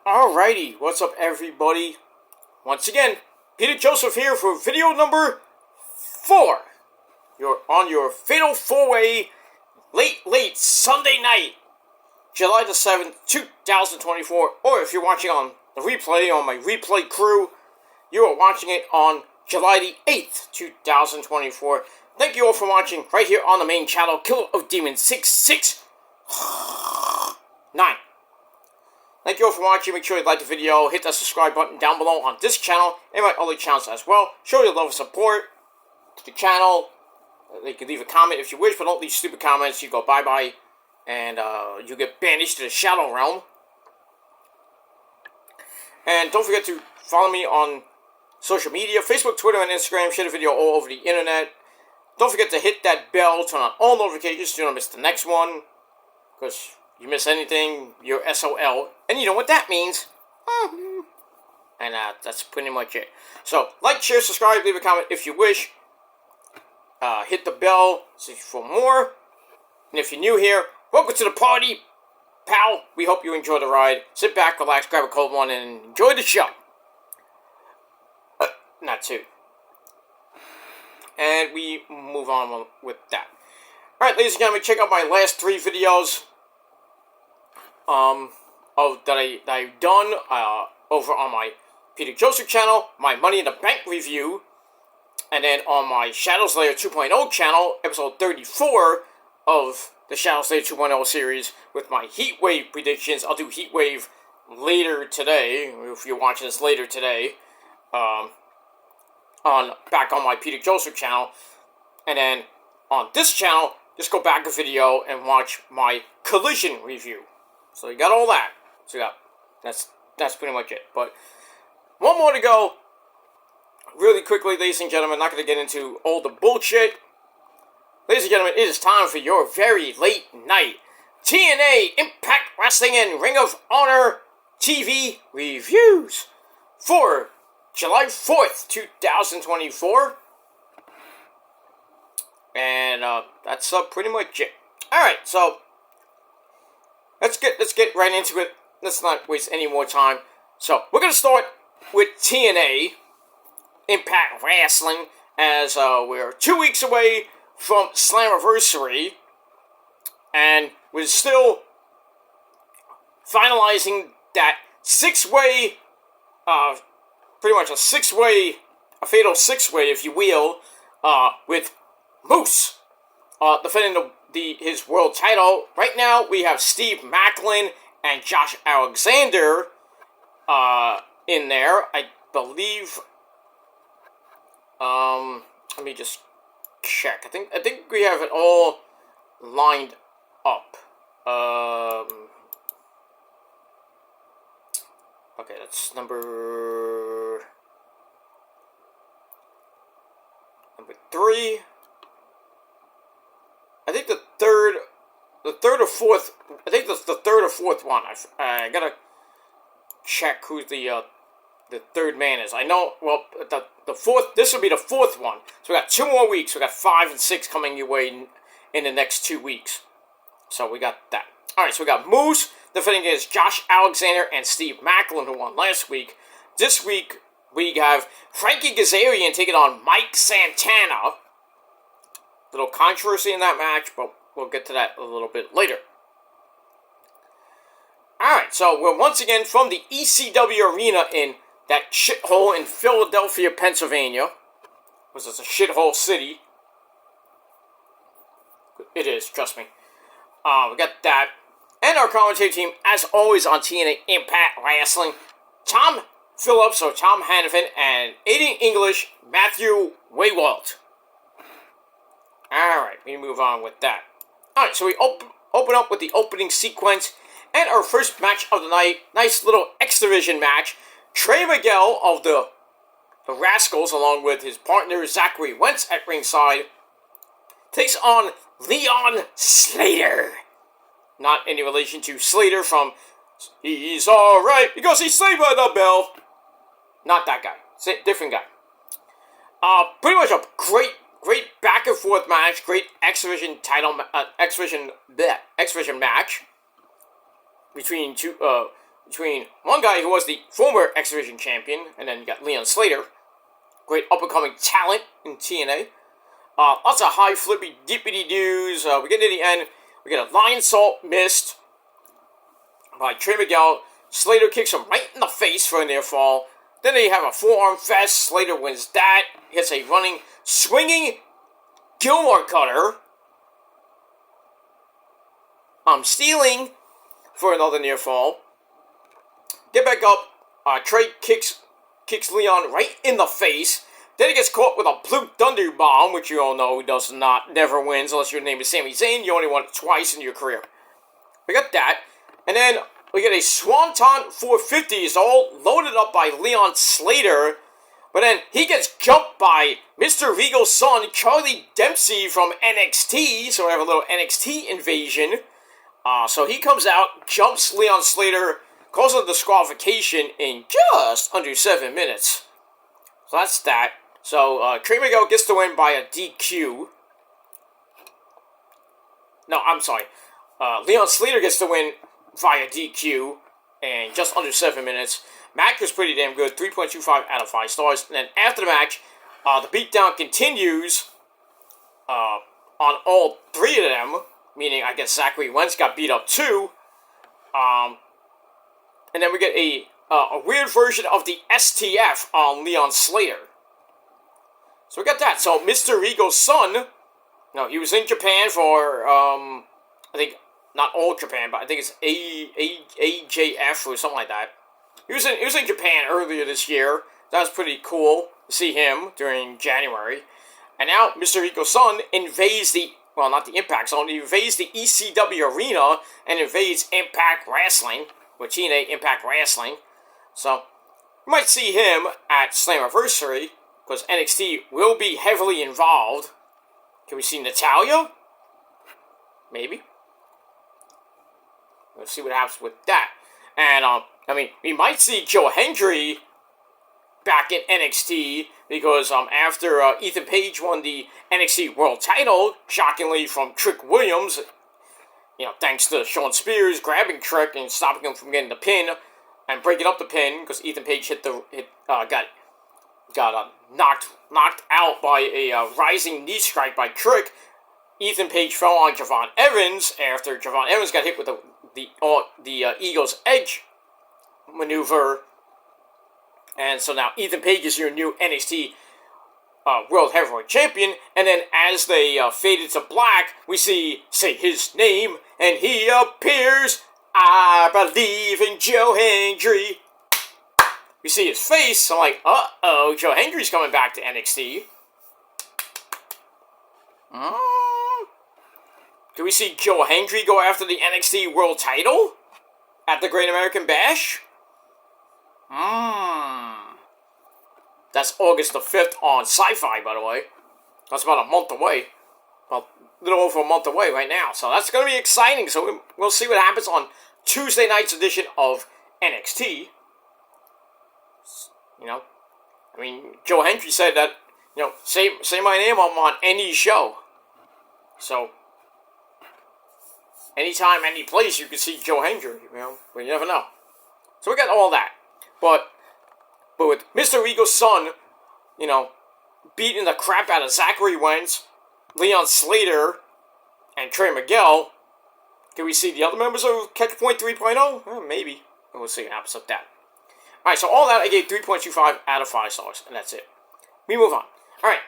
Alrighty, what's up everybody? Once again, Peter Joseph here for video number 4. You're on your Fatal 4-Way late Sunday night, July the 7th, 2024. Or if you're watching on the replay, on my replay crew, you are watching it on July the 8th, 2024. Thank you all for watching right here on the main channel, Killer of Demons 669. Thank you all for watching. Make sure you like the video, hit that subscribe button down below on this channel and my other channels as well. Show your love and support to the channel. You can leave a comment if you wish, but don't leave stupid comments. You go bye-bye, and you get banished to the Shadow Realm. And don't forget to follow me on social media, Facebook, Twitter, and Instagram. Share the video all over the internet. Don't forget to hit that bell, turn on all notifications so you don't miss the next one. Because you miss anything, you're SOL. And you know what that means. And that's pretty much it. So, like, share, subscribe, leave a comment if you wish. Hit the bell for more. And if you're new here, welcome to the party, pal. We hope you enjoy the ride. Sit back, relax, grab a cold one, and enjoy the show. Not too. And we move on with that. Alright, ladies and gentlemen, check out my last 3 videos that I've done over on my Peter Joseph channel, my Money in the Bank review, and then on my Shadows Lair 2.0 channel, episode 34 of the Shadows Lair 2.0 series with my Heat Wave predictions. I'll do Heat Wave later today, if you're watching this later today, back on my Peter Joseph channel. And then on this channel, just go back a video and watch my Collision review. So you got all that. So yeah, that's pretty much it. But one more to go. Really quickly, ladies and gentlemen, not going to get into all the bullshit. Ladies and gentlemen, it is time for your very late night TNA, Impact Wrestling, and Ring of Honor TV reviews for July 4th, 2024. And that's pretty much it. Alright, so let's get right into it. Let's not waste any more time. So we're gonna start with TNA, Impact Wrestling, as we're 2 weeks away from Slammiversary, and we're still finalizing that 6-way, pretty much a fatal 6-way, if you will, with Moose defending his world title. Right now, we have Steve Maclin and Josh Alexander in there. I believe. Let me just check. I think we have it all lined up. Okay, that's number 3. I think the third or fourth. I think that's the third or fourth one. I gotta check who the third man is. I know. Well, the fourth. This will be the 4th one. So we got 2 more weeks. We got 5 and 6 coming your way in the next 2 weeks. So we got that. All right. So we got Moose defending against Josh Alexander and Steve Maclin, who won last week. This week we have Frankie Kazarian taking on Mike Santana. Little controversy in that match, but we'll get to that a little bit later. Alright, so we're once again from the ECW arena in that shithole in Philadelphia, Pennsylvania. Was this a shithole city? It is, trust me. We got that. And our commentary team, as always on TNA Impact Wrestling, Tom Phillips, or Tom Hannafin, and Aiden English, Matthew Waywalt. Alright, we move on with that. Alright, so we open up with the opening sequence, and our first match of the night, nice little X Division match. Trey Miguel of the Rascals, along with his partner Zachary Wentz at ringside, takes on Leon Slater. Not any relation to Slater from He's Alright because he's saved by the bell. Not that guy. Different guy. Pretty much a great back and forth match. Great X Division title, X Division match between between one guy who was the former X Division champion, and then you got Leon Slater, great up-and-coming talent in TNA. Lots of high flippy dippity doos. We get to the end. We get a Lion Salt missed by Trey Miguel. Slater kicks him right in the face for a near fall. Then they have a forearm fest. Slater wins that. Hits a running, swinging Gilmore cutter. Stealing for another near fall. Get back up. Trey kicks Leon right in the face. Then he gets caught with a Blue Thunder Bomb, which you all know never wins unless your name is Sami Zayn. You only won it twice in your career. We got that. And then we get a Swanton 450. It's all loaded up by Leon Slater. But then he gets jumped by Mr. Regal's son, Charlie Dempsey from NXT. So we have a little NXT invasion. So he comes out, jumps Leon Slater, causes a disqualification in just under 7 minutes. So that's that. So, Trey Miguel gets the win by a DQ. No, I'm sorry. Leon Slater gets the win via DQ in just under 7 minutes. Match was pretty damn good, 3.25 out of 5 stars. And then after the match, the beatdown continues on all 3 of them, meaning I guess Zachary Wentz got beat up too. And then we get a weird version of the STF on Leon Slater. So we got that. So Mr. Regal's son, no, he was in Japan for, I think, not all Japan, but I think it's AJF or something like that. He was in Japan earlier this year. That was pretty cool to see him during January. And now Mr. Regal's son invades not the Impact Zone, he invades the ECW arena and invades Impact Wrestling, with TNA Impact Wrestling. So, you might see him at Slammiversary, because NXT will be heavily involved. Can we see Natalya? Maybe. Let's see what happens with that. And, we might see Joe Hendry back in NXT, because after Ethan Page won the NXT World Title, shockingly from Trick Williams, thanks to Shawn Spears grabbing Trick and stopping him from getting the pin and breaking up the pin, because Ethan Page got knocked out by a rising knee strike by Trick. Ethan Page fell on Javon Evans after Javon Evans got hit with the Eagle's Edge maneuver. And so now Ethan Page is your new NXT World Heavyweight Champion. And then as they faded to black, we say his name, and he appears. I believe in Joe Hendry. We see his face, I'm like, uh-oh, Joe Hendry's coming back to NXT. Do we see Joe Hendry go after the NXT World Title at the Great American Bash? That's August the 5th on Sci-Fi, by the way. That's about a month away. Well, a little over a month away right now. So that's going to be exciting. So we'll see what happens on Tuesday night's edition of NXT. Joe Hendry said that, say my name, I'm on any show. So, anytime, any place, you can see Joe Hendry, but you never know. So we got all that. But with Mr. Regal's son, beating the crap out of Zachary Wentz, Leon Slater, and Trey Miguel, can we see the other members of Catchpoint 3.0? Well, maybe. We'll see what happens with that. Alright, so all that I gave 3.25 out of 5 stars, and that's it. We move on. Alright.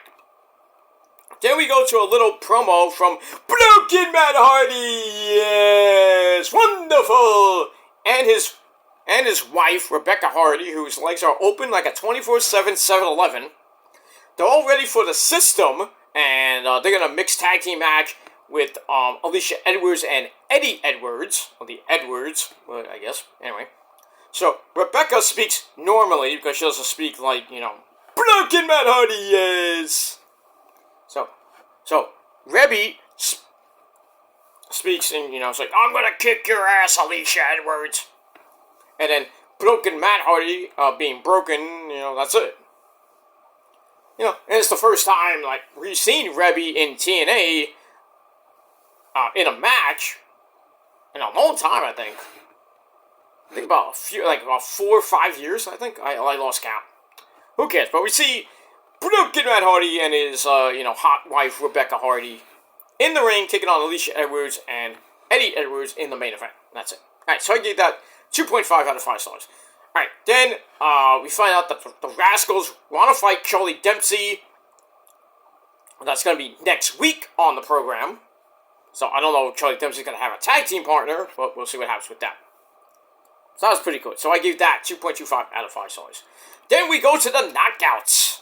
Then we go to a little promo from Broken Matt Hardy. Yes, wonderful. And his wife, Rebecca Hardy, whose legs are open like a 24/7 7-Eleven. They're all ready for the system, and they're going to mix tag team match with Alicia Edwards and Eddie Edwards. Well, the Edwards, I guess. Anyway. So, Rebecca speaks normally, because she doesn't speak like, Broken Matt Hardy, yes! So Rebby speaks and, it's like, I'm gonna kick your ass, Alicia Edwards. And then Broken Matt Hardy, being broken, that's it. And it's the first time, we've seen Rebby in TNA, in a match, in a long time, I think. I think about about 4 or 5 years. I think I lost count. Who cares? But we see Broken Matt Hardy and his hot wife Rebecca Hardy in the ring taking on Alicia Edwards and Eddie Edwards in the main event. That's it. All right, so I gave that 2.5 out of 5 stars. All right, then we find out that the Rascals want to fight Charlie Dempsey. That's going to be next week on the program. So I don't know if Charlie Dempsey's going to have a tag team partner, but we'll see what happens with that. So that was pretty good. So I gave that 2.25 out of 5 stars. Then we go to the knockouts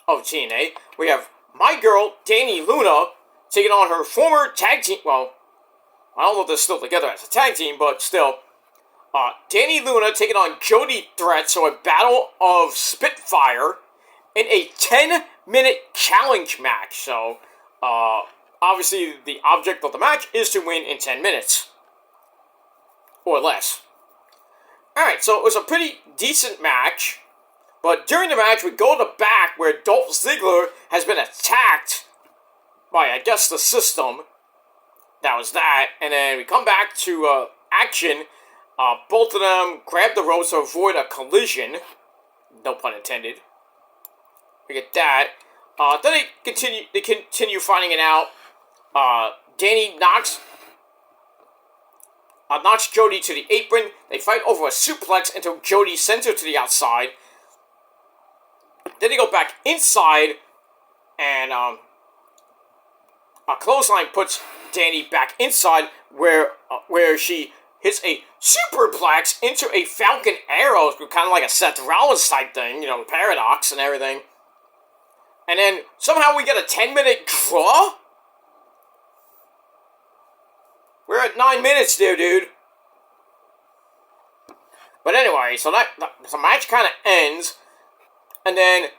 of TNA. We have my girl, Dani Luna, taking on her former tag team. Well, I don't know if they're still together as a tag team, but still. Dani Luna taking on Jody Threat. So a battle of Spitfire in a 10-minute challenge match. So, obviously, the object of the match is to win in 10 minutes. Or less. Alright, so it was a pretty decent match. But during the match, we go to the back where Dolph Ziggler has been attacked by, I guess, the system. That was that. And then we come back to action. Both of them grab the ropes to avoid a collision. No pun intended. We get that. Then they continue finding it out. Dani knocks Jody to the apron. They fight over a suplex until Jody sends her to the outside. Then they go back inside, and a clothesline puts Dani back inside, where she hits a superplex into a Falcon Arrow, kind of like a Seth Rollins type thing, Paradox and everything. And then somehow we get a 10-minute draw? We're at 9 minutes there, dude. But anyway, so the match kind of ends. And then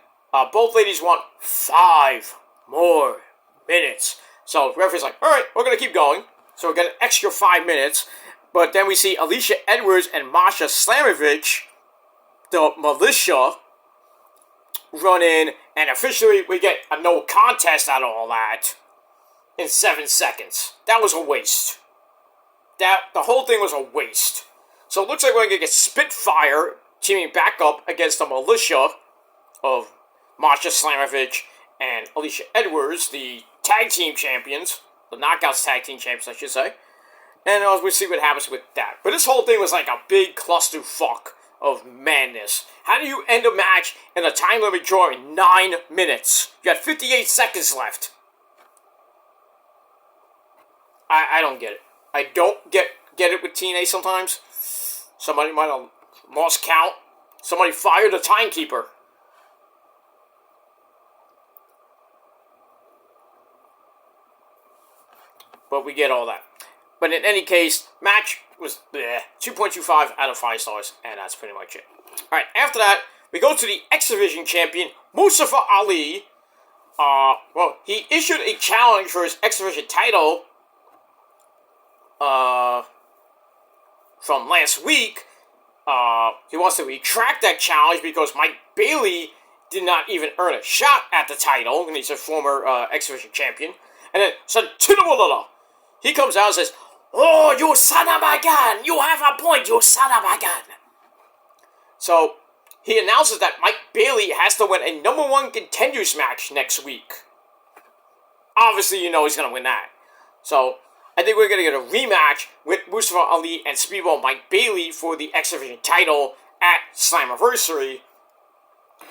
both ladies want 5 more minutes. So the referee's like, alright, we're going to keep going. So we get an extra 5 minutes. But then we see Alicia Edwards and Masha Slamovich, the militia, run in, and officially we get a no contest out of all that in 7 seconds. That was a waste. The whole thing was a waste. So it looks like we're going to get Spitfire teaming back up against the militia of Masha Slamovich and Alicia Edwards, the tag team champions, the Knockouts tag team champions, I should say. And we'll see what happens with that. But this whole thing was like a big clusterfuck of madness. How do you end a match in a time limit draw in 9 minutes? You got 58 seconds left. I don't get it. I don't get it with TNA sometimes. Somebody might have lost count. Somebody fired a timekeeper. But we get all that. But in any case, match was 2.25 out of 5 stars, and that's pretty much it. Alright, after that, we go to the X Division champion, Mustafa Ali. He issued a challenge for his X Division title from last week. He wants to retract that challenge because Mike Bailey did not even earn a shot at the title, and he's a former X Division champion. And then Santino, he comes out and says, "Oh, you son of a gun! You have a point, you son of a gun!" So, he announces that Mike Bailey has to win a number 1 contenders match next week. Obviously, he's going to win that. So, I think we're going to get a rematch with Mustafa Ali and Speedball Mike Bailey for the X Division title at Slammiversary.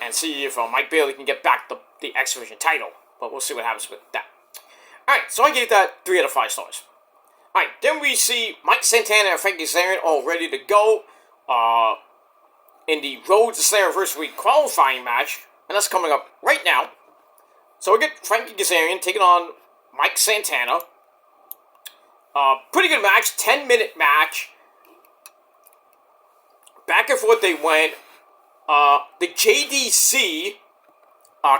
And see if Mike Bailey can get back the X Division title. But we'll see what happens with that. Alright, so I gave that 3 out of 5 stars. Alright, then we see Mike Santana and Frankie Kazarian all ready to go in the Road to Slammiversary qualifying match. And that's coming up right now. So we get Frankie Kazarian taking on Mike Santana. Pretty good match, 10-minute match. Back and forth they went. The JDC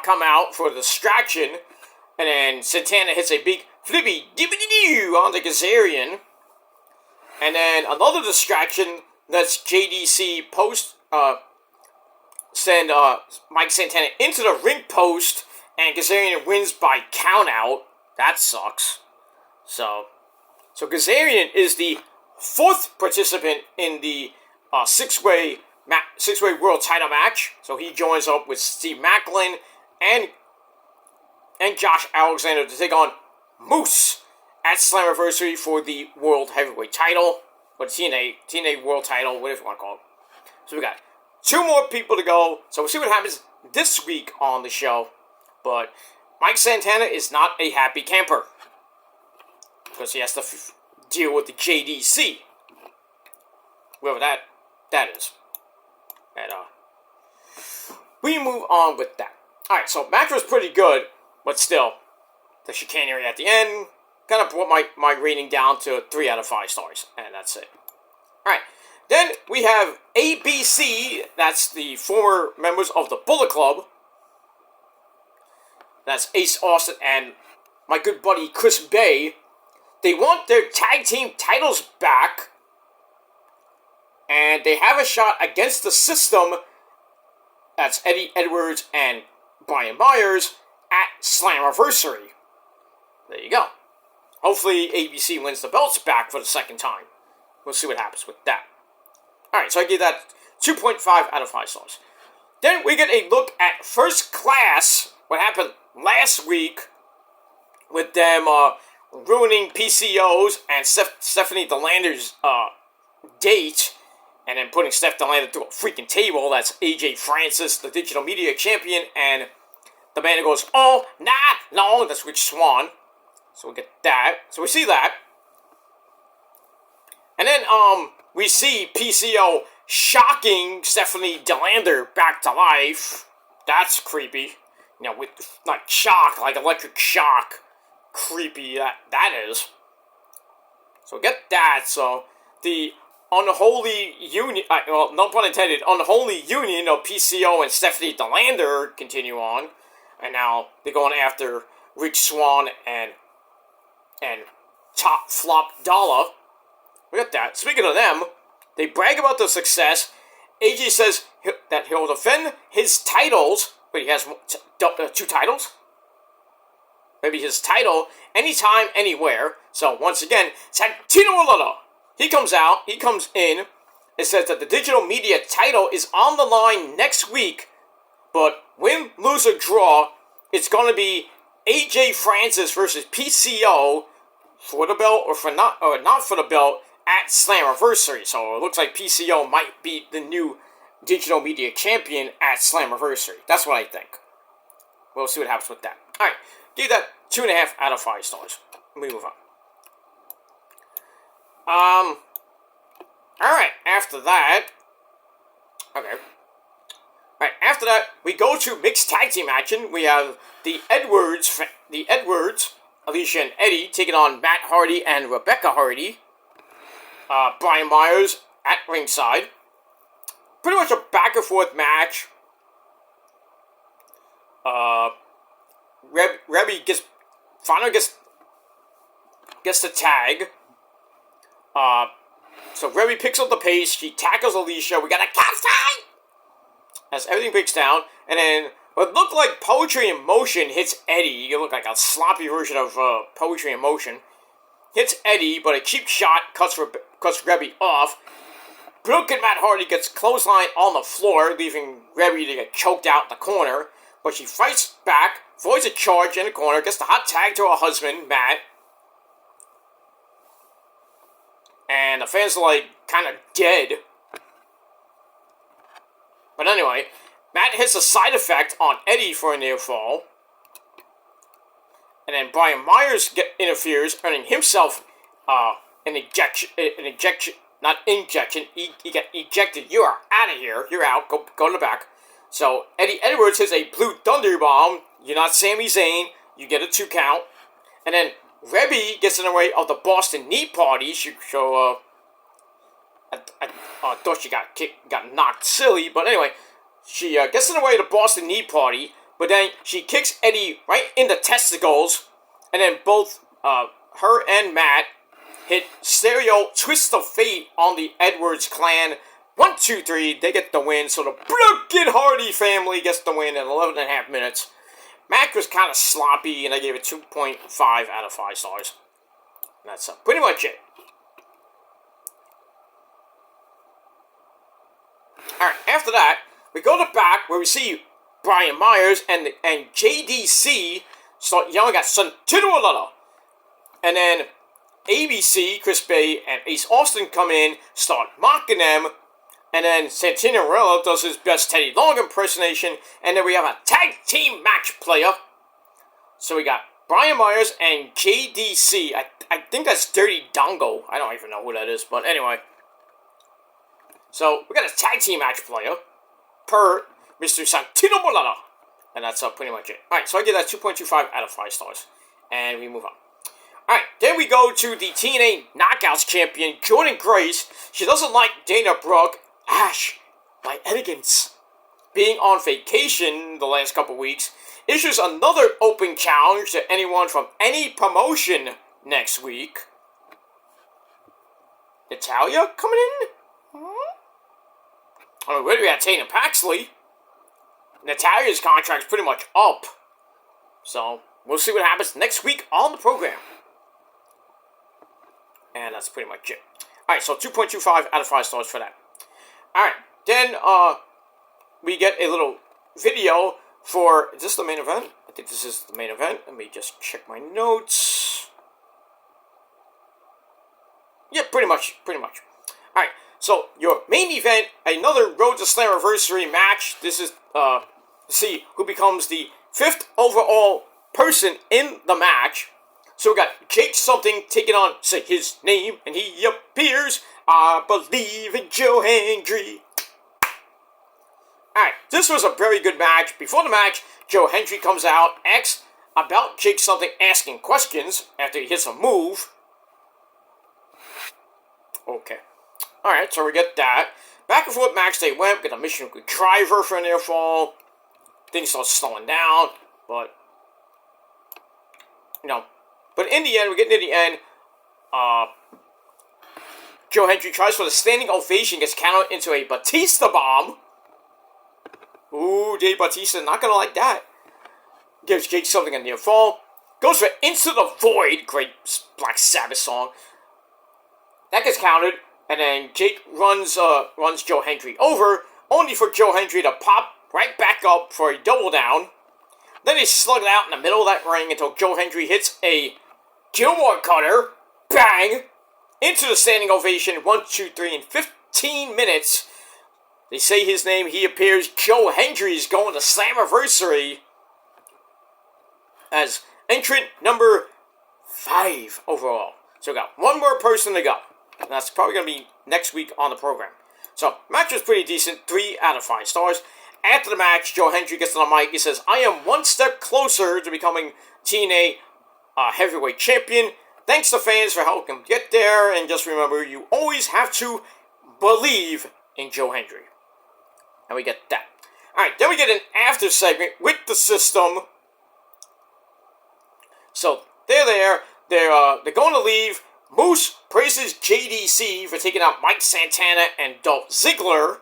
come out for the distraction. And then Santana hits a big flippy dippity-doo onto Kazarian. And then another distraction lets JDC send Mike Santana into the ring post. And Kazarian wins by countout. That sucks. So Kazarian is the 4th participant in the six-way world title match. So he joins up with Steve Maclin and Josh Alexander to take on Moose at Slammiversary for the World Heavyweight title, or TNA World title, whatever you want to call it. So we got 2 more people to go, so we'll see what happens this week on the show. But Mike Santana is not a happy camper, because he has to deal with the JDC, whoever that is. And we move on with that. Alright, so match was pretty good, but still, the chicanery at the end kind of brought my rating down to 3 out of 5 stars, and that's it. Alright, then we have ABC, that's the former members of the Bullet Club. That's Ace Austin and my good buddy Chris Bay. They want their tag team titles back, and they have a shot against the System, that's Eddie Edwards and Brian Myers, at Slammiversary. There you go. Hopefully ABC wins the belts back for the second time. We'll see what happens with that. Alright, so I give that 2.5 out of 5 stars. Then we get a look at First Class, what happened last week with them ruining PCO's and Stephanie DeLander's date, and then putting Steph DeLander through a freaking table. That's AJ Francis, the digital media champion, and the man who goes, "Oh, night long," that's Rich Swann. So we get that. So we see that. And then, we see PCO shocking Stephanie DeLander back to life. That's creepy. You know, with, like, shock, like electric shock. Creepy that is. So we get that. So, the unholy union, well, no pun intended, unholy union of PCO and Stephanie DeLander continue on. And now they're going after Rich Swann and Top Flop Dollar. We got that. Speaking of them, they brag about their success. AJ says that he'll defend his titles. Wait, he has 2 titles? Maybe his title anytime, anywhere. So, once again, Santino Marella. He comes in, and says that the digital media title is on the line next week. But win, lose, or draw, it's going to be AJ Francis versus PCO for the belt or not for the belt at Slammiversary. So it looks like PCO might be the new digital media champion at Slammiversary. That's what I think. We'll see what happens with that. Alright, give that 2.5 out of 5 stars. Let me move on. Alright, after that... Okay. Alright, after that, we go to mixed tag team action. We have the Edwards, Alicia and Eddie, taking on Matt Hardy and Rebecca Hardy. Brian Myers at ringside. Pretty much a back and forth match. Rebby finally gets the tag. So Rebby picks up the pace. She tackles Alicia. We got a cast tie! As everything breaks down, and then what looked like Poetry in Motion hits Eddie. You look like a sloppy version of Poetry in Motion. Hits Eddie, but a cheap shot cuts Rebby off. Brooke and Matt Hardy gets clothesline on the floor, leaving Rebby to get choked out in the corner. But she fights back, avoids a charge in the corner, gets the hot tag to her husband, Matt. And the fans are like kind of dead. But anyway, Matt hits a side effect on Eddie for a near fall. And then Brian Myers interferes, earning himself an ejection. Not injection. He got ejected. You are out of here. You're out. Go to the back. So Eddie Edwards hits a Blue Thunder Bomb. You're not Sami Zayn. You get a 2 count. And then Rebby gets in the way of the Boston Knee Party. I thought she got knocked silly, but anyway, she gets in the way of the Boston Knee Party, but then she kicks Eddie right in the testicles, and then both her and Matt hit Stereo Twist of Fate on the Edwards clan. 1, 2, 3, they get the win, so the Brooke and Hardy family gets the win in 11.5 minutes. Matt was kind of sloppy, and I gave it 2.5 out of 5 stars. And that's pretty much it. after that, we go to back where we see Brian Myers and JDC start yelling at Santino. And then ABC, Chris Bay, and Ace Austin come in, start mocking them. And then Santino Marella does his best Teddy Long impersonation. And then we have a tag team match player. So we got Brian Myers and JDC. I think that's Dirty Dongo. I don't even know who that is, but anyway. So we got a tag team match player per Mr. Santino Marella. And that's pretty much it. Alright, so I give that 2.25 out of 5 stars. And we move on. Alright, then we go to the TNA Knockouts champion, Jordynne Grace. She doesn't like Dana Brooke, Ash, by Elegance, being on vacation the last couple weeks. Issues another open challenge to anyone from any promotion next week. Natalya coming in? I mean, where do we have Tatum Paxley? Natalya's contract's pretty much up. So, we'll see what happens next week on the program. And that's pretty much it. Alright, so 2.25 out of 5 stars for that. Alright, then we get a little video for... Is this the main event? I think this is the main event. Let me just check my notes. Yeah, pretty much. Alright, so your main event, another Road to Slammiversary match. This is, to see who becomes the 5th overall person in the match. So we got Jake Something taking on, say his name, and he appears. I believe in Joe Hendry. Alright, this was a very good match. Before the match, Joe Hendry comes out, asks about Jake Something, asking questions after he hits a move. Okay. Alright, so we get that. Back and forth match they went. We got a Mission Driver for a near fall. Things start slowing down, but, you know. But in the end, we're getting to the end. Joe Hendry tries for the standing ovation, gets countered into a Batista bomb. Ooh, Dave Batista, not gonna like that. Gives Jake Something a near fall. Goes for Into the Void, great Black Sabbath song. That gets countered, and then Jake runs Joe Hendry over, only for Joe Hendry to pop right back up for a double down. Then they slug it out in the middle of that ring until Joe Hendry hits a Gilmore Cutter, bang, into the standing ovation, 1, 2, 3, in 15 minutes. They say his name, he appears. Joe Hendry is going to Slammiversary as entrant number 5 overall. So we got one more person to go. And that's probably going to be next week on the program. So, match was pretty decent, 3 out of 5 stars. After the match, Joe Hendry gets on the mic. He says, I am one step closer to becoming TNA heavyweight champion. Thanks to fans for helping him get there. And just remember, you always have to believe in Joe Hendry. And we get that. Alright, then we get an after segment with the System. So, they're there. They're going to leave. Moose praises JDC for taking out Mike Santana and Dolph Ziggler.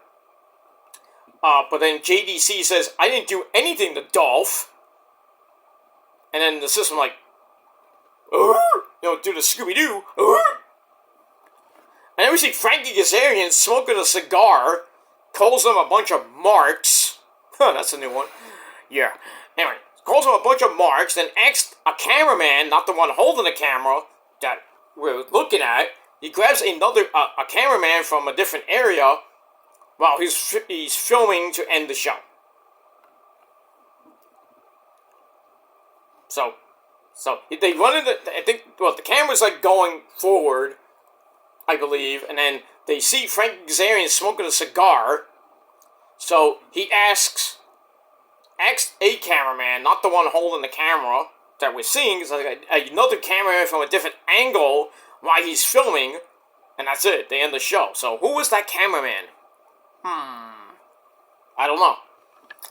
But then JDC says, I didn't do anything to Dolph. And then the System like, do the Scooby-Doo. And then we see Frankie Kazarian smoking a cigar, calls them a bunch of marks. That's a new one. Yeah. Anyway, calls them a bunch of marks, then asks a cameraman, not the one holding the camera, that we're looking at. He grabs a cameraman from a different area while he's filming to end the show. So they run into, the camera's like going forward, I believe, and then they see Frank Kazarian smoking a cigar. So he asks a cameraman, not the one holding the camera that we're seeing, it's like another cameraman from a different angle while he's filming, and that's it. They end the show. So who was that cameraman? I don't know.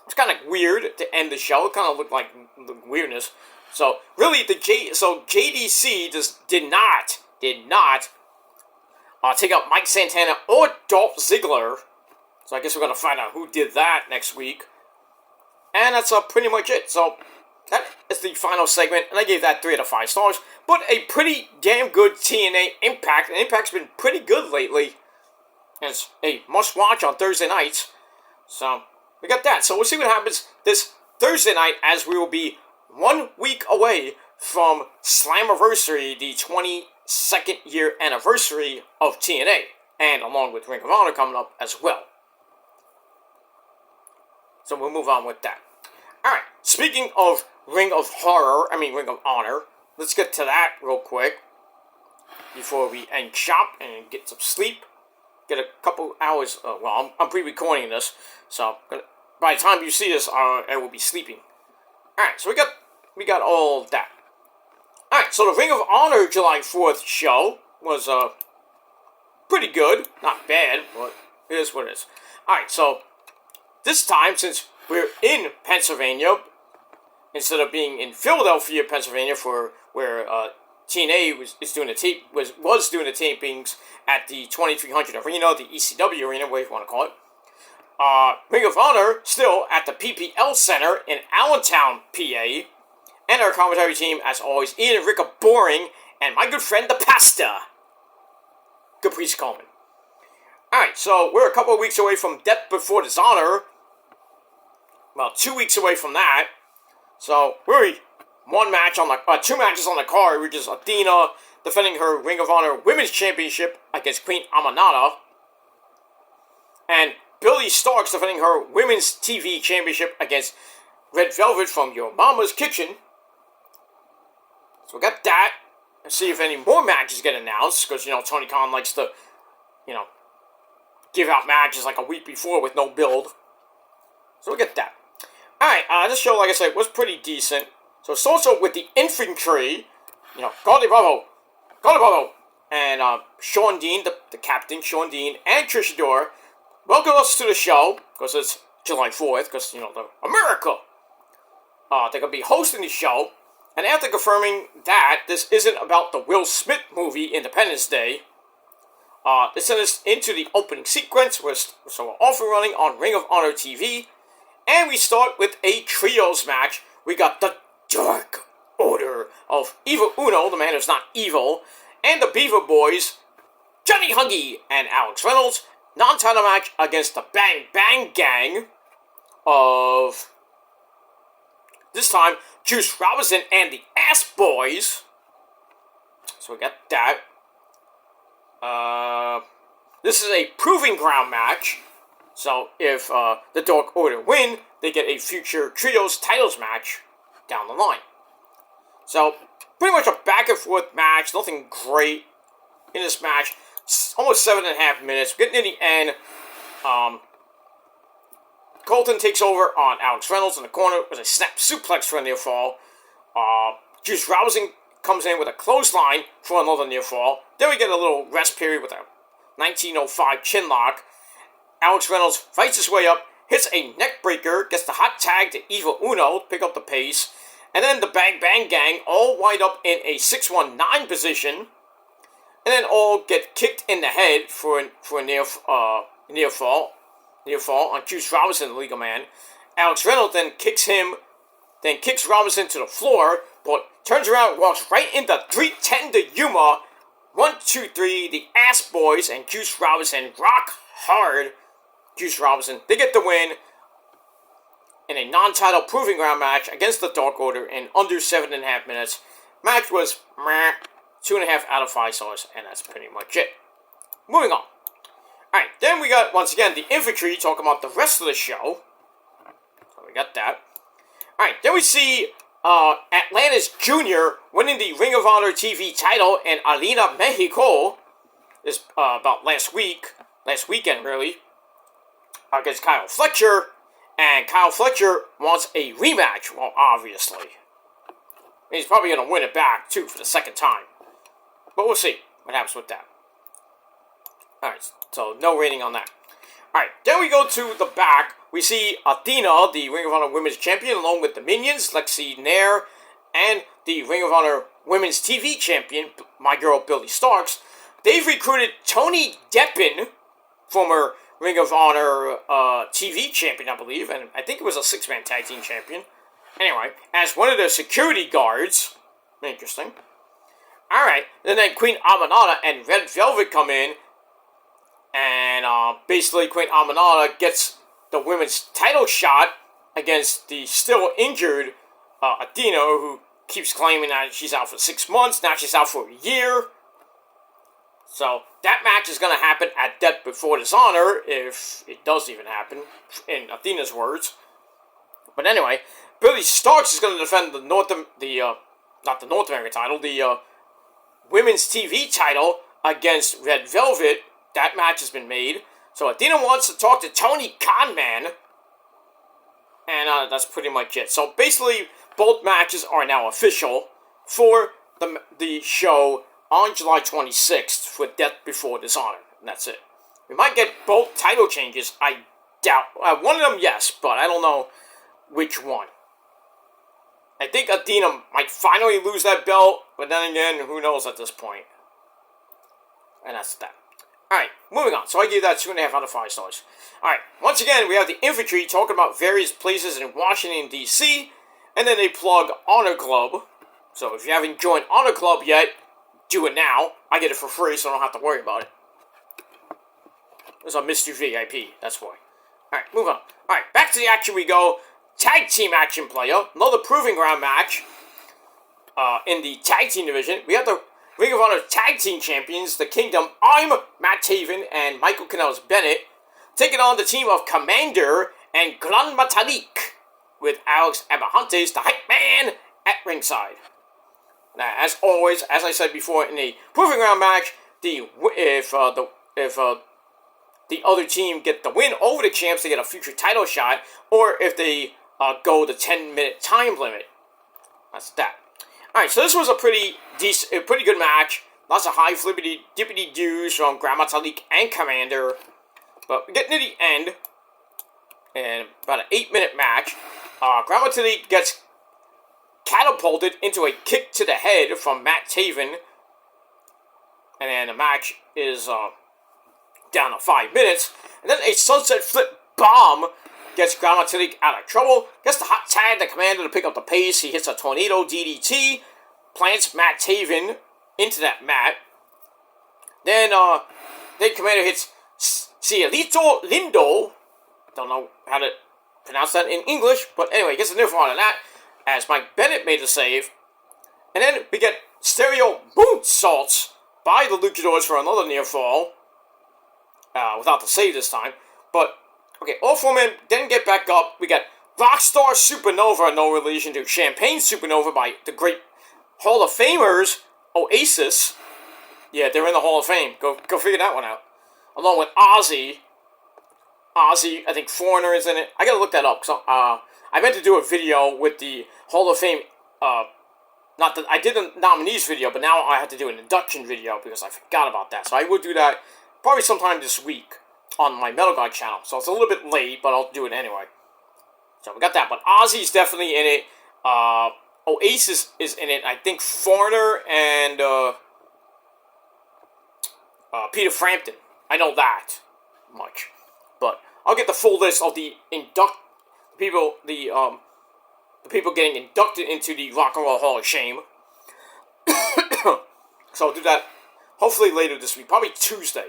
It's kind of weird to end the show. It kind of looked like weirdness. So really, JDC did not take out Mike Santana or Dolph Ziggler. So I guess we're gonna find out who did that next week. And that's pretty much it. So that is the final segment, and I gave that 3 out of 5 stars. But a pretty damn good TNA Impact. And Impact's been pretty good lately. And it's a must-watch on Thursday nights. So, we got that. So, we'll see what happens this Thursday night, as we will be 1 week away from Slammiversary, the 22nd year anniversary of TNA, and along with Ring of Honor coming up as well. So, we'll move on with that. Alright, speaking of Ring of Honor, let's get to that real quick before we end shop and get some sleep. Get a couple hours, I'm pre-recording this, so by the time you see this, I will be sleeping. Alright, so we got all that. Alright, so the Ring of Honor July 4th show was, pretty good. Not bad, but it is what it is. Alright, so this time, since we're in Pennsylvania, instead of being in Philadelphia, Pennsylvania, for where TNA was doing the tapings at the 2300 Arena, the ECW Arena, whatever you want to call it. Ring of Honor still at the PPL Center in Allentown, PA, and our commentary team, as always, Ian and Rick are boring, and my good friend, the Pasta, Caprice Coleman. Alright, so we're a couple of weeks away from Death Before Dishonor. Well, 2 weeks away from that. So, we're two matches on the card, which is Athena defending her Ring of Honor Women's Championship against Queen Aminata, and Billie Starkz defending her Women's TV Championship against Red Velvet from Your Mama's Kitchen. So we got that, and see if any more matches get announced, because, Tony Khan likes to, give out matches like a week before with no build. So we get that. Alright, this show, like I said, was pretty decent. So it's also with the infantry, Gordy Bravo, and Sean Dean, the captain, Sean Dean, and Trish Adora welcome us to the show, because it's July 4th, because, the America. They're going to be hosting the show, and after confirming that this isn't about the Will Smith movie, Independence Day, they sent us into the opening sequence, so we're off and running on Ring of Honor TV, and we start with a trios match. We got the Dark Order of Evil Uno, the man who's not evil, and the Beaver Boys, Johnny Hungee and Alex Reynolds, non-title match against the Bang Bang Gang of, this time, Juice Robinson and the Ass Boys. So we got that. This is a proving ground match. So if the Dark Order win, they get a future Trios titles match down the line. So, pretty much a back and forth match. Nothing great in this match. Almost 7.5 minutes. Getting in the end. Colton takes over on Alex Reynolds in the corner with a snap suplex for a near fall. Juice Robinson comes in with a clothesline for another near fall. Then we get a little rest period with a 1905 chin lock. Alex Reynolds fights his way up, hits a neck breaker, gets the hot tag to Evil Uno to pick up the pace, and then the Bang Bang Gang all wind up in a 619 position, and then all get kicked in the head for a near fall on Juice Robinson, the legal man. Alex Reynolds then kicks Robinson to the floor, but turns around and walks right into 310 to Yuma. 1, 2, 3, the Ass Boys and Juice Robinson rock hard. Juice Robinson, they get the win in a non-title proving ground match against the Dark Order in under 7.5 minutes. Match was 2.5 out of 5 stars, and that's pretty much it. Moving on. Alright, then we got, once again, the infantry talking about the rest of the show. So we got that. Alright, then we see Atlantis Jr. winning the Ring of Honor TV title in Arena, Mexico. This about last weekend, really. Against Kyle Fletcher, and Kyle Fletcher wants a rematch, well, obviously. He's probably going to win it back, too, for the second time. But we'll see what happens with that. Alright, so no rating on that. Alright, then we go to the back. We see Athena, the Ring of Honor Women's Champion, along with the Minions, Lexi Nair, and the Ring of Honor Women's TV Champion, my girl Billie Starkz. They've recruited Tony Deppen, former Ring of Honor TV champion, I believe, and I think it was a 6-man tag team champion. Anyway, as one of their security guards. Interesting. Alright, then Queen Aminata and Red Velvet come in, and basically Queen Aminata gets the women's title shot against the still injured Athena, who keeps claiming that she's out for 6 months. Now she's out for a year. So that match is going to happen at Death Before Dishonor, if it does even happen, in Athena's words. But anyway, Billy Starks is going to defend the not the North American title, the women's TV title against Red Velvet. That match has been made. So Athena wants to talk to Tony Khanman. And that's pretty much it. So basically, both matches are now official for the show on July 26th for Death Before Dishonor. And that's it. We might get both title changes. I doubt. One of them, yes, but I don't know which one. I think Athena might finally lose that belt, but then again, who knows at this point. And that's that. Alright, moving on. So I gave that 2.5 out of 5 stars. Alright, once again, we have the infantry talking about various places in Washington, D.C., and then they plug Honor Club. So if you haven't joined Honor Club yet, do it now. I get it for free, so I don't have to worry about it. It's a Mr. VIP, that's why. Alright, move on. Alright, back to the action we go. Tag team action, player. Another Proving Ground match in the tag team division. We have the Ring of Honor Tag Team Champions, the Kingdom. I'm Matt Taven and Michael Kanellis Bennett, taking on the team of Commander and Gran Metalik, with Alex Abrahantes, the hype man, at ringside. Now, as always, as I said before in the Proving Ground match, if the other team get the win over the champs, they get a future title shot, or if they go the 10-minute time limit. That's that. Alright, so this was a pretty good match. Lots of high flippity dippity doos from Gran Metalik and Commander. But we get near the end, and about an 8-minute match. Gran Metalik gets catapulted into a kick to the head from Matt Taven. And then the match is down to 5 minutes. And then a sunset flip bomb gets Gran Metalik out of trouble. Gets the hot tag, the Commander to pick up the pace. He hits a tornado DDT. Plants Matt Taven into that mat. Then Commander hits Cielito Lindo. Don't know how to pronounce that in English. But anyway, gets a nirvana on that. As Mike Bennett made the save. And then we get stereo moonsaults by the Luchadors for another near fall. Without the save this time. But okay, all 4 men then get back up. We got Rockstar Supernova, no relation to Champagne Supernova, by the great Hall of Famers, Oasis. Yeah, they're in the Hall of Fame. Go figure that one out. Along with Ozzy, I think Foreigner is in it. I gotta look that up. Cause, I meant to do a video with the Hall of Fame. Not that I did a nominees video, but now I have to do an induction video because I forgot about that. So I will do that probably sometime this week on my Metal God channel. So it's a little bit late, but I'll do it anyway. So we got that. But Ozzy's definitely in it. Oasis is in it. I think Foreigner and Peter Frampton. I know that much. But I'll get the full list of the people getting inducted into the Rock and Roll Hall of Shame. So I'll do that hopefully later this week. Probably Tuesday.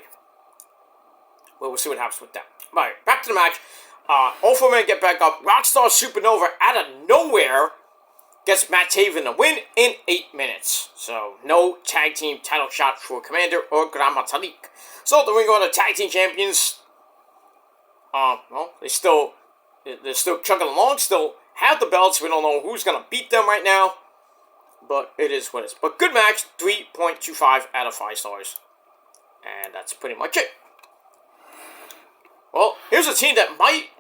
Well, we'll see what happens with that. Alright, back to the match. All 4 men get back up. Rockstar Supernova out of nowhere gets Matt Taven a win in 8 minutes. So, no tag team title shot for Commander or Gran Metalik. So, the Ring of Honor Tag Team Champions, well, they're still chugging along, still have the belts. We don't know who's going to beat them right now. But it is what it is. But good match, 3.25 out of 5 stars. And that's pretty much it. Well, here's a team that might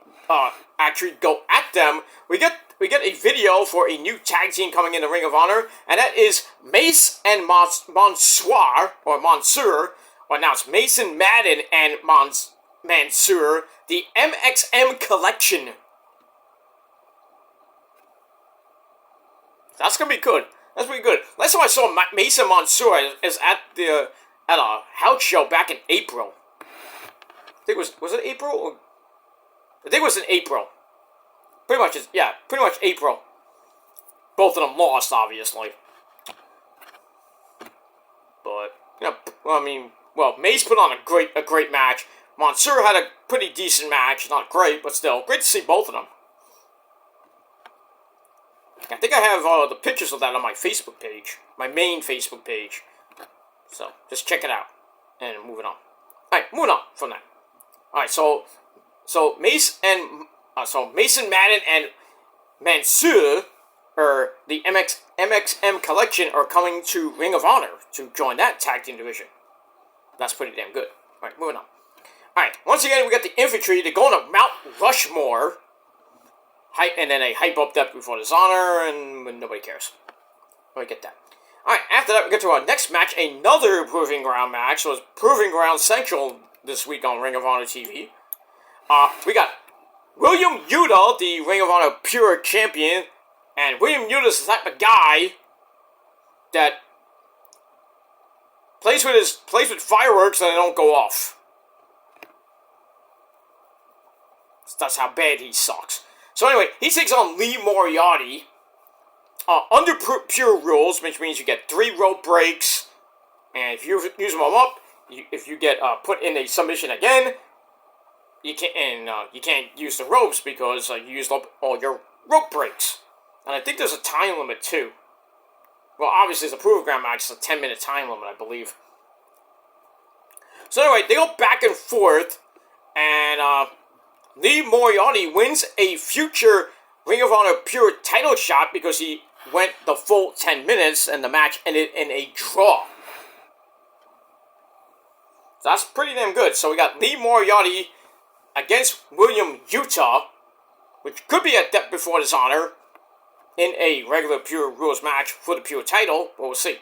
actually go at them. We get a video for a new tag team coming in the Ring of Honor, and that is Mace and Mansoor, or now it's Mason Madden and Mansoor, the MXM Collection. That's gonna be good. That's pretty good. Last time I saw Mason Mansoor is at a house show back in April. I think was it April? Or, I think it was in April. Pretty much April. Both of them lost, obviously. But, you know, I mean, well, Mace put on a great match. Mansoor had a pretty decent match. Not great, but still. Great to see both of them. I think I have the pictures of that on my Facebook page. My main Facebook page. So, just check it out. And moving on. Alright, moving on from that. Alright, so Mason Madden and Mansoor, or the MXM collection, are coming to Ring of Honor to join that tag team division. That's pretty damn good. Alright, moving on. Alright, once again, we got the Infantry. They're going to Mount Rushmore. And then they hype up Death Before Dishonor, and nobody cares. We get that. Alright, after that, we get to our next match, another Proving Ground match. So it's Proving Ground Central this week on Ring of Honor TV. We got William Yuta, the Ring of Honor Pure Champion, and William Yuta's the type of guy that plays with fireworks and they don't go off. That's how bad he sucks. So anyway, he takes on Lee Moriarty under pure rules, which means you get 3 rope breaks, and if you use them all up, if you get put in a submission again, you can't use the ropes because you used up all your rope breaks. And I think there's a time limit too. Well, obviously it's a Proving Ground match, it's a 10-minute time limit, I believe. So anyway, they go back and forth, and Lee Moriarty wins a future Ring of Honor Pure title shot because he went the full 10 minutes and the match ended in a draw. So that's pretty damn good. So we got Lee Moriarty against William Yuta, which could be a Death Before Dishonor, in a regular Pure Rules match for the Pure title, but we'll see.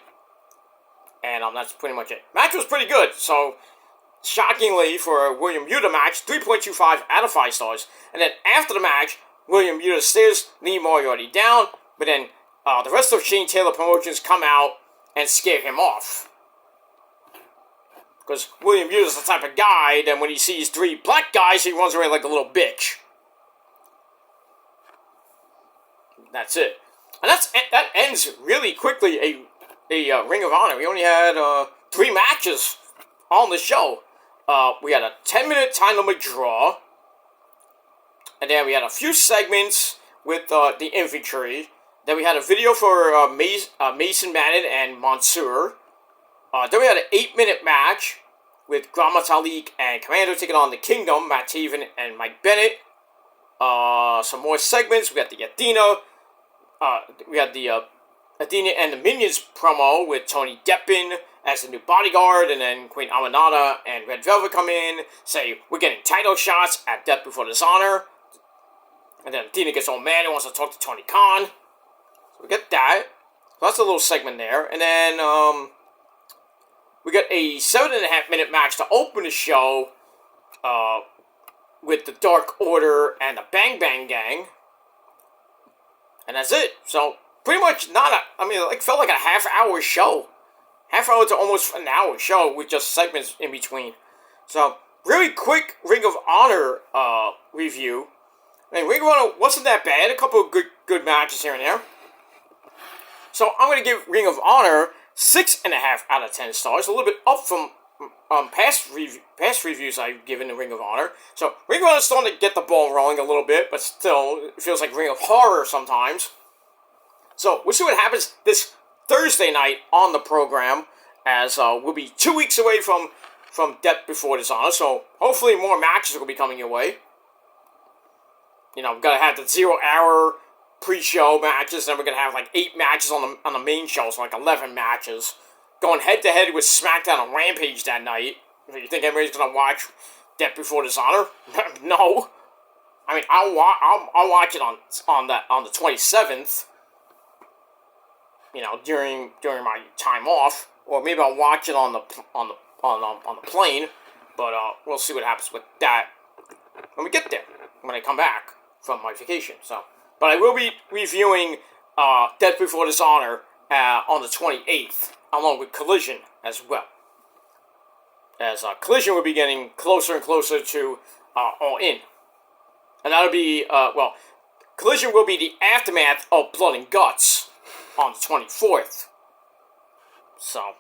And that's pretty much it. Match was pretty good, so shockingly for a William Yuta match, 3.25 out of 5 stars. And then after the match, William Yuta stares Lee Moriarty down, but then the rest of Shane Taylor Promotions come out and scare him off. Because William Yuta's the type of guy that when he sees 3 black guys, he runs away like a little bitch. That's it. And that ends really quickly a Ring of Honor. We only had 3 matches on the show. We had a 10-minute time limit draw. And then we had a few segments with the Infantry. Then we had a video for Mason Madden and Mansoor. Then we had an 8-minute match with Grand Metalik and Commando taking on the Kingdom, Matt Taven and Mike Bennett. Some more segments. We got the Athena. We had the Athena and the Minions promo with Tony Deppen as the new bodyguard, and then Queen Aminata and Red Velvet come in, say, we're getting title shots at Death Before Dishonor. And then Athena gets all mad and wants to talk to Tony Khan. So we get that. So that's a little segment there. And then we got a 7.5-minute match to open the show with the Dark Order and the Bang Bang Gang. And that's it. So pretty much it felt like a half-hour show. Half-hour to almost an hour show with just segments in between. So, really quick Ring of Honor review. I mean, Ring of Honor wasn't that bad. A couple of good matches here and there. So, I'm going to give Ring of Honor 6.5 out of 10 stars. A little bit up from past reviews I've given to Ring of Honor. So, Ring of Honor is starting to get the ball rolling a little bit, but still, it feels like Ring of Horror sometimes. So, we'll see what happens this Thursday night on the program, as we'll be 2 weeks away from Death Before Dishonor, so hopefully more matches will be coming your way. You know, we're going to have the 0-hour pre-show matches, then we're going to have like 8 matches on the main show, so like 11 matches, going head-to-head with SmackDown and Rampage that night. You think anybody's going to watch Death Before Dishonor? No. I mean, I'll watch it on the 27th. You know, during my time off, or maybe I'll watch it on the plane. But we'll see what happens with that when we get there, when I come back from my vacation. So, but I will be reviewing Death Before Dishonor on the 28th, along with Collision as well. As Collision will be getting closer and closer to All In, and that'll be Collision will be the aftermath of Blood and Guts on the 24th. So,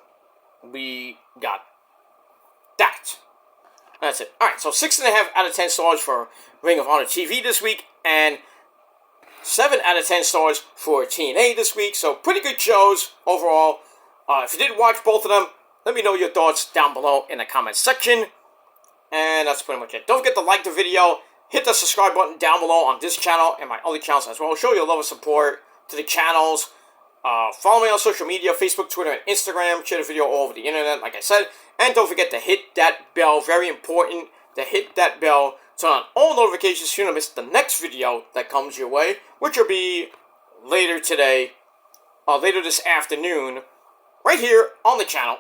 we got that. That's it. Alright, so 6.5 out of 10 stars for Ring of Honor TV this week, and 7 out of 10 stars for TNA this week. So pretty good shows overall. If you did watch both of them, let me know your thoughts down below in the comments section. And that's pretty much it. Don't forget to like the video. Hit the subscribe button down below on this channel and my other channels as well. Show your love and support to the channels. Follow me on social media, Facebook, Twitter, and Instagram. Share the video all over the internet, like I said. And don't forget to hit that bell. Very important to hit that bell. Turn on all notifications so you don't miss the next video that comes your way, which will be later today, later this afternoon, right here on the channel.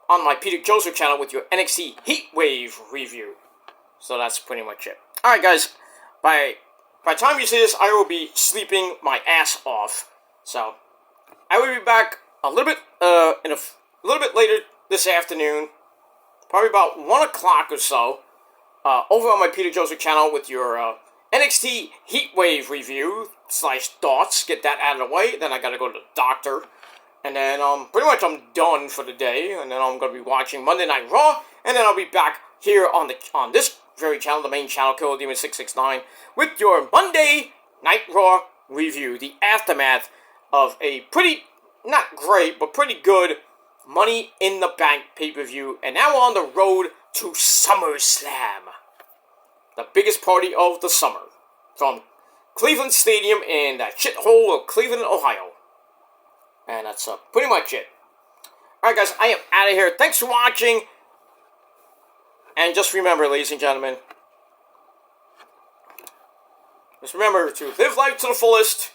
On my Peter Joseph channel with your NXT Heatwave review. So that's pretty much it. Alright guys, by the time you see this, I will be sleeping my ass off. So, I will be back a little bit, later this afternoon, probably about 1 o'clock or so, over on my Peter Joseph channel with your NXT Heatwave review / thoughts. Get that out of the way. Then I gotta go to the doctor. And then, pretty much I'm done for the day. And then I'm gonna be watching Monday Night Raw. And then I'll be back here on this very channel, the main channel, Killer Demon 669, with your Monday Night Raw review. The aftermath of a pretty, not great, but pretty good Money in the Bank pay-per-view. And now we're on the road to SummerSlam, the biggest party of the summer, from Cleveland Stadium in that shithole of Cleveland, Ohio. And that's pretty much it. Alright guys, I am out of here. Thanks for watching. And just remember, ladies and gentlemen, just remember to live life to the fullest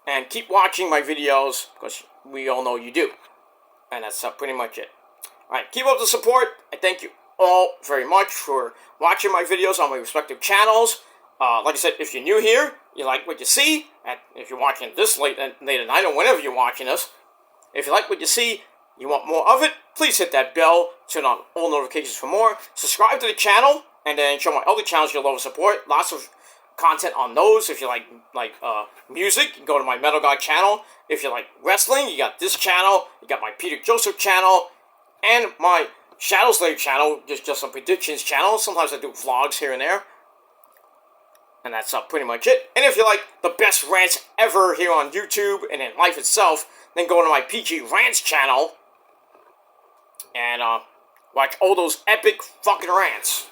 and keep watching my videos, because we all know you do. And that's pretty much it. Alright, keep up the support. I thank you all very much for watching my videos on my respective channels. Like I said, if you're new here, you like what you see, and if you're watching this late at night or whenever you're watching this, if you like what you see, you want more of it, please hit that bell, turn on all notifications for more, subscribe to the channel, and then show my other channels your love and support. Lots of content on those. If you like music, you can go to my Metal God channel. If you like wrestling, you got this channel, you got my Peter Joseph channel, and my Shadow Slayer channel, just some predictions channel. Sometimes I do vlogs here and there. And that's pretty much it. And if you like the best rants ever here on YouTube and in life itself, then go to my PG Rants channel and watch all those epic fucking rants.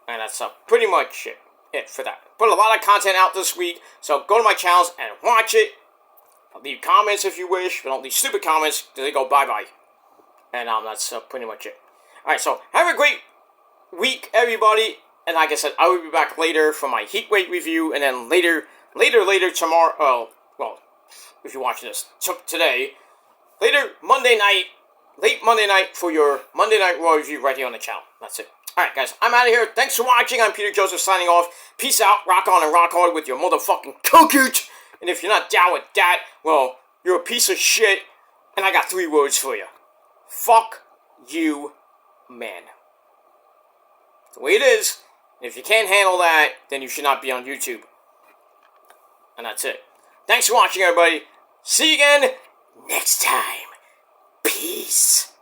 And that's pretty much it for that. Put a lot of content out this week, so go to my channels and watch it. Leave comments if you wish, but don't leave stupid comments because they go bye-bye. And that's pretty much it. Alright, so have a great week, everybody. And like I said, I will be back later for my Heatwave review, and then later tomorrow, well, if you're watching this today, late Monday night for your Monday Night Raw review right here on the channel. That's it. Alright guys, I'm out of here. Thanks for watching. I'm Peter Joseph signing off. Peace out, rock on and rock hard with your motherfucking cookoot. And if you're not down with that, well, you're a piece of shit, and I got 3 words for you. Fuck you, man. That's the way it is. If you can't handle that, then you should not be on YouTube. And that's it. Thanks for watching, everybody. See you again next time. Peace.